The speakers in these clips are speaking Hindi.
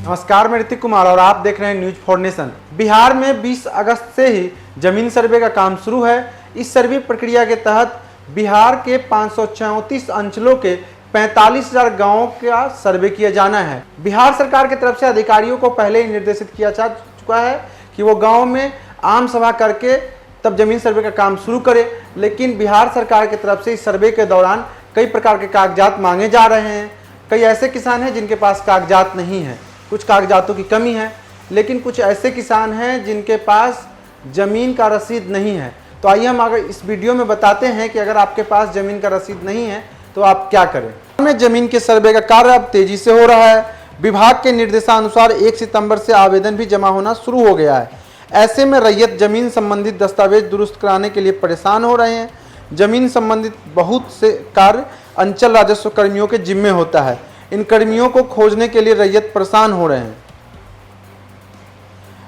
नमस्कार, मैं ऋतिक कुमार और आप देख रहे हैं न्यूज फॉर नेशन। बिहार में 20 अगस्त से ही जमीन सर्वे का काम शुरू है। इस सर्वे प्रक्रिया के तहत बिहार के 534 अंचलों के 45,000 गांवों का सर्वे किया जाना है। बिहार सरकार की तरफ से अधिकारियों को पहले ही निर्देशित किया जा चुका है कि वो गाँव में आम सभा करके तब जमीन सर्वे का काम शुरू करे, लेकिन बिहार सरकार की तरफ से इस सर्वे के दौरान कई प्रकार के कागजात मांगे जा रहे हैं। कई ऐसे किसान हैं जिनके पास कागजात नहीं है, कुछ कागजातों की कमी है, लेकिन कुछ ऐसे किसान हैं जिनके पास ज़मीन का रसीद नहीं है। तो आइए हम अगर इस वीडियो में बताते हैं कि अगर आपके पास ज़मीन का रसीद नहीं है तो आप क्या करें। में जमीन के सर्वे का कार्य अब तेजी से हो रहा है। विभाग के निर्देशानुसार 1 सितंबर से आवेदन भी जमा होना शुरू हो गया है। ऐसे में रैयत जमीन संबंधित दस्तावेज दुरुस्त कराने के लिए परेशान हो रहे हैं। जमीन संबंधित बहुत से कार्य अंचल राजस्व कर्मियों के जिम्मे होता है। इन कर्मियों को खोजने के लिए रैयत परेशान हो रहे हैं।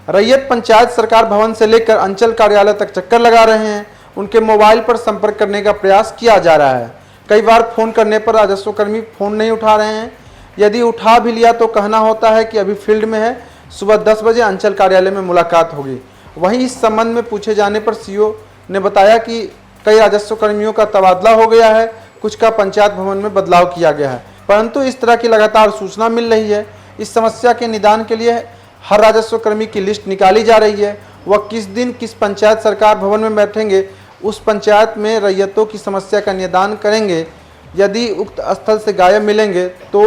रैयत पंचायत सरकार भवन से लेकर अंचल कार्यालय तक चक्कर लगा रहे हैं। उनके मोबाइल पर संपर्क करने का प्रयास किया जा रहा है। कई बार फोन करने पर राजस्व कर्मी फोन नहीं उठा रहे हैं। यदि उठा भी लिया तो कहना होता है कि अभी फील्ड में है, सुबह 10 बजे अंचल कार्यालय में मुलाकात होगी। वहीं इस संबंध में पूछे जाने पर सीओ ने बताया कि कई राजस्व कर्मियों का तबादला हो गया है, कुछ का पंचायत भवन में बदलाव किया गया है, परंतु इस तरह की लगातार सूचना मिल रही है। इस समस्या के निदान के लिए हर राजस्व कर्मी की लिस्ट निकाली जा रही है। वह किस दिन किस पंचायत सरकार भवन में बैठेंगे, उस पंचायत में रैयतों की समस्या का निदान करेंगे। यदि उक्त स्थल से गायब मिलेंगे तो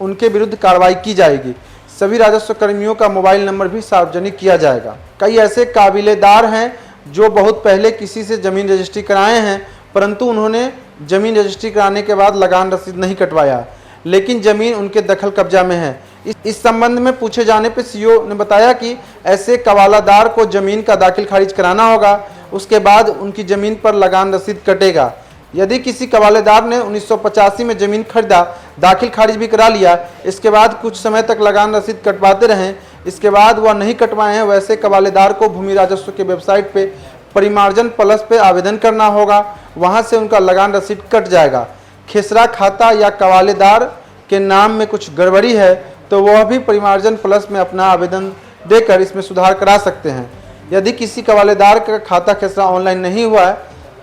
उनके विरुद्ध कार्रवाई की जाएगी। सभी राजस्व कर्मियों का मोबाइल नंबर भी सार्वजनिक किया जाएगा। कई ऐसे काबिलेदार हैं जो बहुत पहले किसी से जमीन रजिस्ट्री कराए हैं, परंतु उन्होंने जमीन रजिस्ट्री कराने के बाद लगान रसीद नहीं कटवाया, लेकिन जमीन उनके दखल कब्जा में है। इस संबंध में पूछे जाने पर सीओ ने बताया कि ऐसे कवालादार को जमीन का दाखिल खारिज कराना होगा, उसके बाद उनकी जमीन पर लगान रसीद कटेगा। यदि किसी कवालेदार ने 1985 में जमीन खरीदा, दाखिल खारिज भी करा लिया, इसके बाद कुछ समय तक लगान रसीद कटवाते रहें, इसके बाद वह नहीं कटवाए हैं, वैसे कवालेदार को भूमि राजस्व के वेबसाइट पे परिमार्जन प्लस पे आवेदन करना होगा। वहां से उनका लगान रसीद कट जाएगा। खेसरा खाता या कवालेदार के नाम में कुछ गड़बड़ी है तो वह भी परिमार्जन प्लस में अपना आवेदन देकर इसमें सुधार करा सकते हैं। यदि किसी कवालेदार का खाता खेसरा ऑनलाइन नहीं हुआ है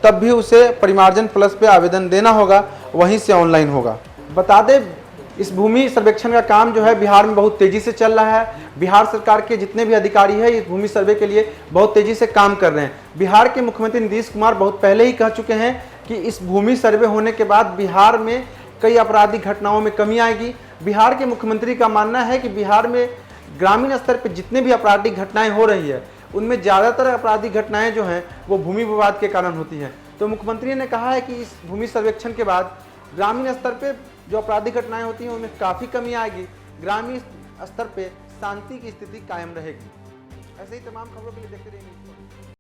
तब भी उसे परिमार्जन प्लस पे आवेदन देना होगा, वहीं से ऑनलाइन होगा। बता दें, इस भूमि सर्वेक्षण का काम जो है बिहार में बहुत तेजी से चल रहा है। बिहार सरकार के जितने भी अधिकारी हैं इस भूमि सर्वे के लिए बहुत तेजी से काम कर रहे हैं। बिहार के मुख्यमंत्री नीतीश कुमार बहुत पहले ही कह चुके हैं कि इस भूमि सर्वे होने के बाद बिहार में कई आपराधिक घटनाओं में कमी आएगी। बिहार के मुख्यमंत्री का मानना है कि बिहार में ग्रामीण स्तर पर जितने भी आपराधिक घटनाएं हो रही है उनमें ज़्यादातर आपराधिक घटनाएं जो हैं वो भूमि विवाद के कारण होती हैं। तो मुख्यमंत्री ने कहा है कि इस भूमि सर्वेक्षण के बाद ग्रामीण स्तर पे जो आपराधिक घटनाएं होती हैं उनमें काफ़ी कमी आएगी। ग्रामीण स्तर पे शांति की स्थिति कायम रहेगी। ऐसे ही तमाम खबरों के लिए देखते रहिए।